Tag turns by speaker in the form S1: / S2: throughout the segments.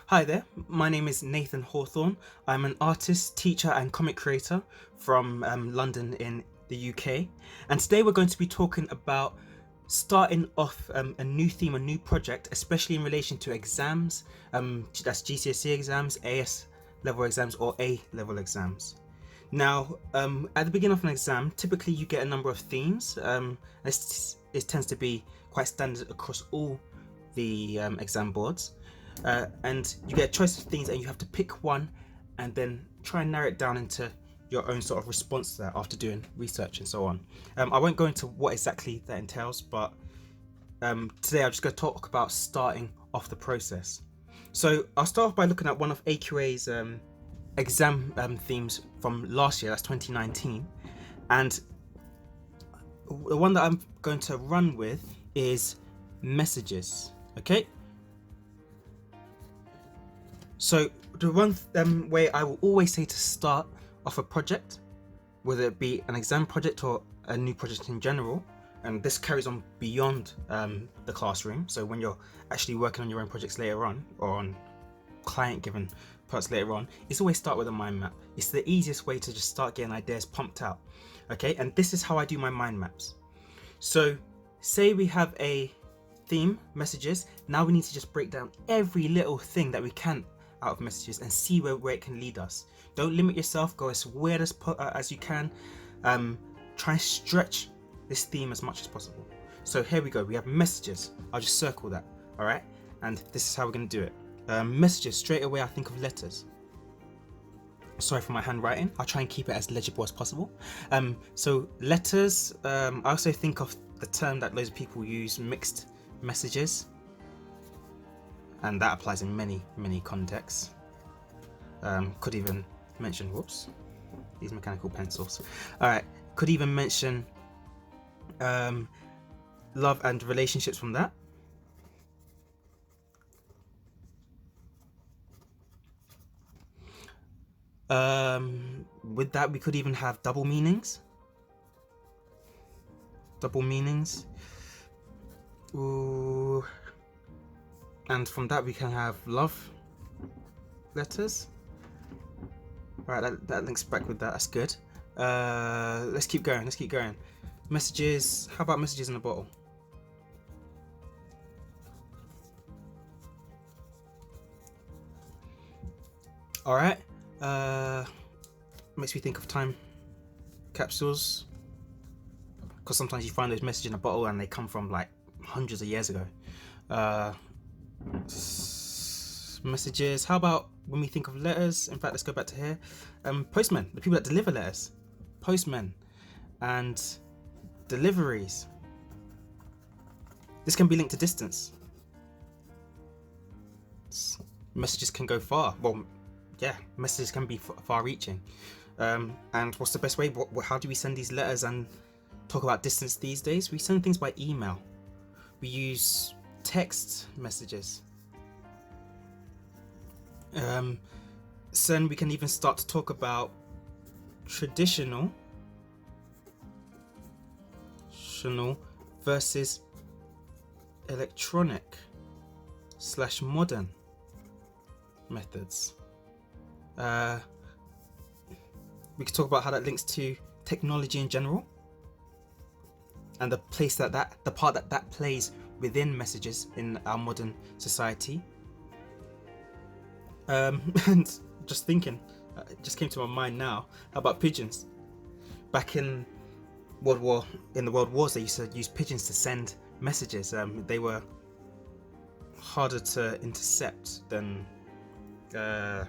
S1: Hi there, my name is Nathan Hawthorne. I'm an artist, teacher, and comic creator from London in the UK. And today we're going to be talking about starting off a new theme, a new project, especially in relation to exams. That's GCSE exams, AS level exams, or A level exams. Now, at the beginning of an exam, typically you get a number of themes. It tends to be quite standard across all the exam boards. And you get a choice of things, and you have to pick one and then try and narrow it down into your own sort of response to that after doing research and so on. I won't go into what exactly that entails, but today I'm just going to talk about starting off the process. So I'll start off by looking at one of AQA's exam themes from last year, that's 2019, and the one that I'm going to run with is messages. Okay, so the one way I will always say to start off a project, whether it be an exam project or a new project in general, and this carries on beyond the classroom, so when you're actually working on your own projects later on, or on client given parts later on, is always start with a mind map. It's the easiest way to just start getting ideas pumped out. Okay, and this is how I do my mind maps. So say we have a theme, messages. Now we need to just break down every little thing that we can out of messages and see where it can lead us. Don't limit yourself, go as weird as you can. Try and stretch this theme as much as possible. So here we go, we have messages. I'll just circle that, all right? And this is how we're going to do it. Messages, straight away I think of letters. Sorry for my handwriting, I'll try and keep it as legible as possible. So letters, I also think of the term that loads of people use, mixed messages, and that applies in many contexts. Could even mention, whoops, these mechanical pencils. All right, could even mention love and relationships from that. With that we could even have double meanings. Ooh. And from that we can have love letters. Right, that links back with that, that's good. Let's keep going. Messages, how about messages in a bottle? Alright, makes me think of time capsules, because sometimes you find those messages in a bottle and they come from like hundreds of years ago. Messages, how about when we think of letters? In fact, let's go back to here. Postmen, the people that deliver letters. Postmen and deliveries. This can be linked to distance. Messages can go far. Well, yeah, messages can be far reaching. And what's the best way? How do we send these letters and talk about distance these days? We send things by email. We use text messages. Then we can even start to talk about traditional versus electronic / modern methods. We could talk about how that links to technology in general and the place the part that plays within messages in our modern society. And just thinking, it just came to my mind now. How about pigeons? Back in the World Wars, they used to use pigeons to send messages. They were harder to intercept than the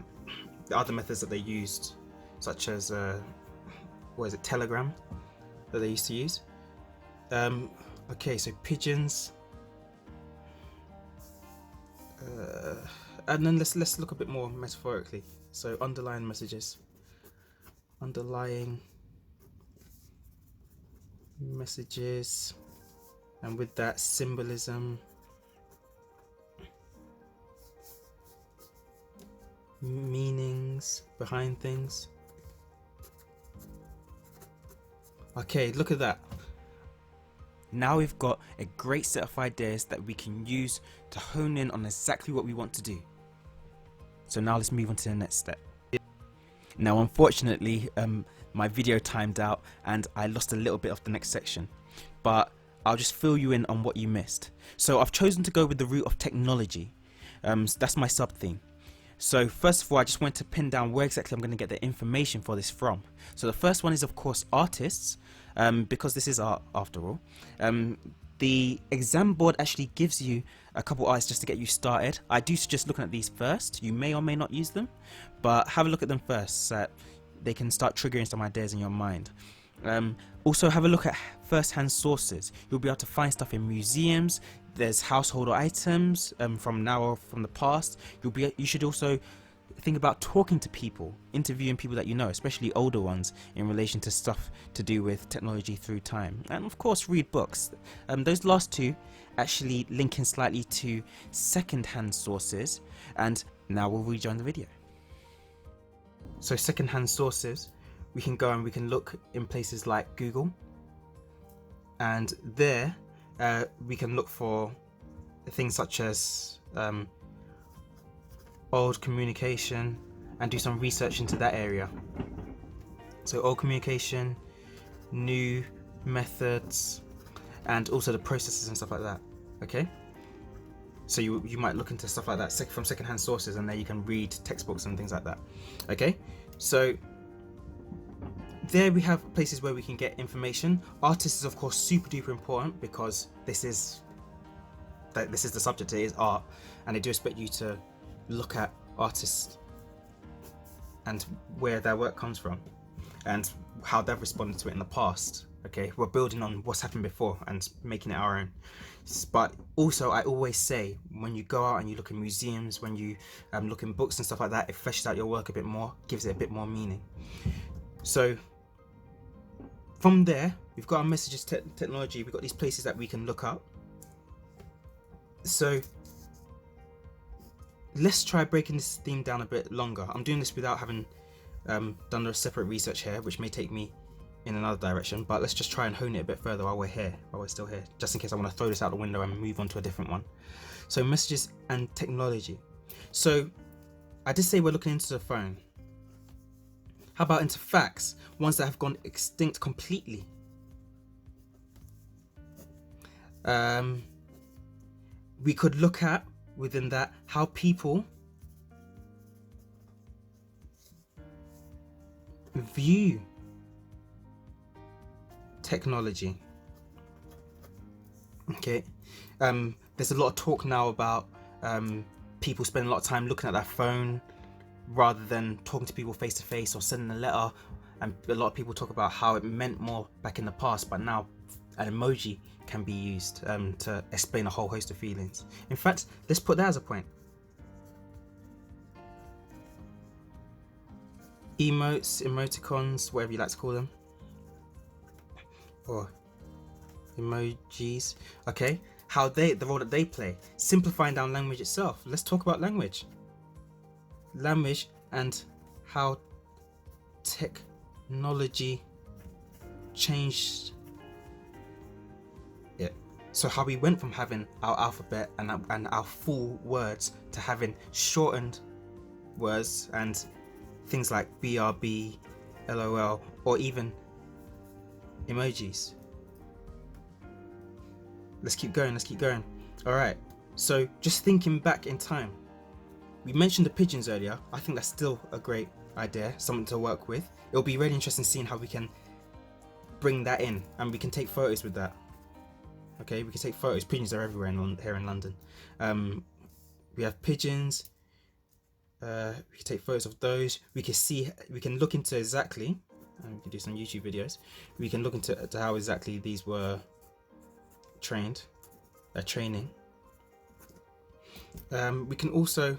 S1: other methods that they used, such as telegram that they used to use. Okay, so pigeons. And then let's look a bit more metaphorically. So underlying messages, and with that symbolism, meanings behind things. Okay, look at that. Now we've got a great set of ideas that we can use to hone in on exactly what we want to do.
S2: So now let's move on to the next step. Now unfortunately my video timed out and I lost a little bit of the next section, but I'll just fill you in on what you missed. So I've chosen to go with the route of technology. That's my sub theme. So first of all, I just want to pin down where exactly I'm going to get the information for this from. So the first one is of course artists, because this is art after all. The exam board actually gives you a couple artists just to get you started. I do suggest looking at these first. You may or may not use them, but have a look at them first so that they can start triggering some ideas in your mind. Also have a look at first-hand sources. You'll be able to find stuff in museums. There's household items from now or from the past. You should also think about talking to people, interviewing people that you know, especially older ones, in relation to stuff to do with technology through time. And of course read books. Those last two actually link in slightly to secondhand sources, and now we'll rejoin the video.
S1: So secondhand sources, we can go and we can look in places like Google, and there we can look for things such as old communication and do some research into that area. So old communication, new methods, and also the processes and stuff like that. Okay, so you might look into stuff like that from secondhand sources, and there you can read textbooks and things like that. Okay, so there we have places where we can get information. Artists is of course super duper important because this is the subject. It is art, and they do expect you to look at artists and where their work comes from and how they've responded to it in the past. Okay, we're building on what's happened before and making it our own. But also, I always say, when you go out and you look in museums, when you look in books and stuff like that, it fleshes out your work a bit more, gives it a bit more meaning. So from there, we've got our messages, technology, we've got these places that we can look up. So let's try breaking this theme down a bit longer. I'm doing this without having done a separate research here, which may take me in another direction, but let's just try and hone it a bit further while we're still here, just in case I want to throw this out the window and move on to a different one. So messages and technology. So I did say we're looking into the phone. How about into facts, ones that have gone extinct completely? We could look at within that how people view technology. Okay, there's a lot of talk now about people spending a lot of time looking at their phone rather than talking to people face to face or sending a letter, and a lot of people talk about how it meant more back in the past, but now an emoji can be used to explain a whole host of feelings. In fact, let's put that as a point. Emotes, emoticons, whatever you like to call them, or emojis. Okay, the role that they play, simplifying down language itself. Let's talk about language and how technology changed it. So how we went from having our alphabet and our full words to having shortened words and things like BRB, LOL, or even emojis. Let's keep going. All right, so just thinking back in time, we mentioned the pigeons earlier. I think that's still a great idea, something to work with. It'll be really interesting seeing how we can bring that in, and we can take photos with that. Okay, we can take photos. Pigeons are everywhere here in London. We have pigeons. We can take photos of those. We can look into exactly, and we can do some YouTube videos. We can look into how exactly these were training. We can also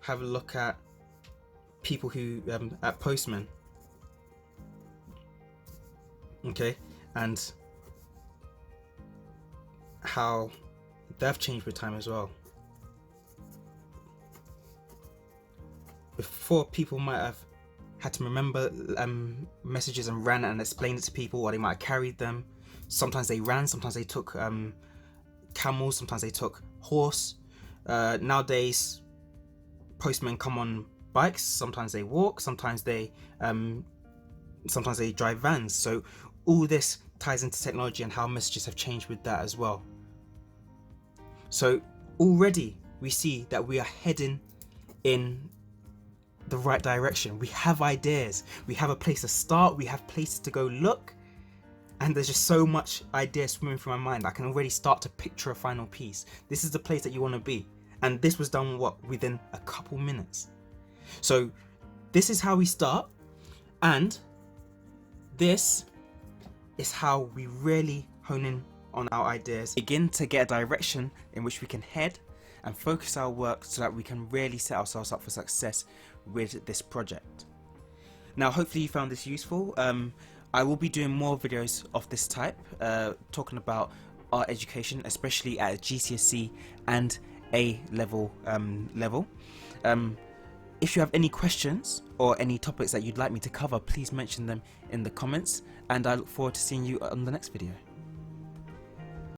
S1: have a look at people who at postmen. Okay, and how they've changed with time as well. Before, people might have had to remember messages and ran and explain it to people, or they might have carried them. Sometimes they ran, sometimes they took camels, sometimes they took horse. Nowadays, postmen come on bikes, sometimes they walk, sometimes they drive vans. So all this ties into technology and how messages have changed with that as well. So already we see that we are heading in the right direction. We have ideas, we have a place to start, we have places to go look, and there's just so much ideas swimming through my mind. I can already start to picture a final piece. This is the place that you want to be, and this was done within a couple minutes. So this is how we start, and this is how we really hone in on our ideas,
S2: begin to get a direction in which we can head and focus our work so that we can really set ourselves up for success with this project. Now hopefully you found this useful. I will be doing more videos of this type, talking about art education, especially at GCSE and A-level level. If you have any questions or any topics that you'd like me to cover, please mention them in the comments, and I look forward to seeing you on the next video.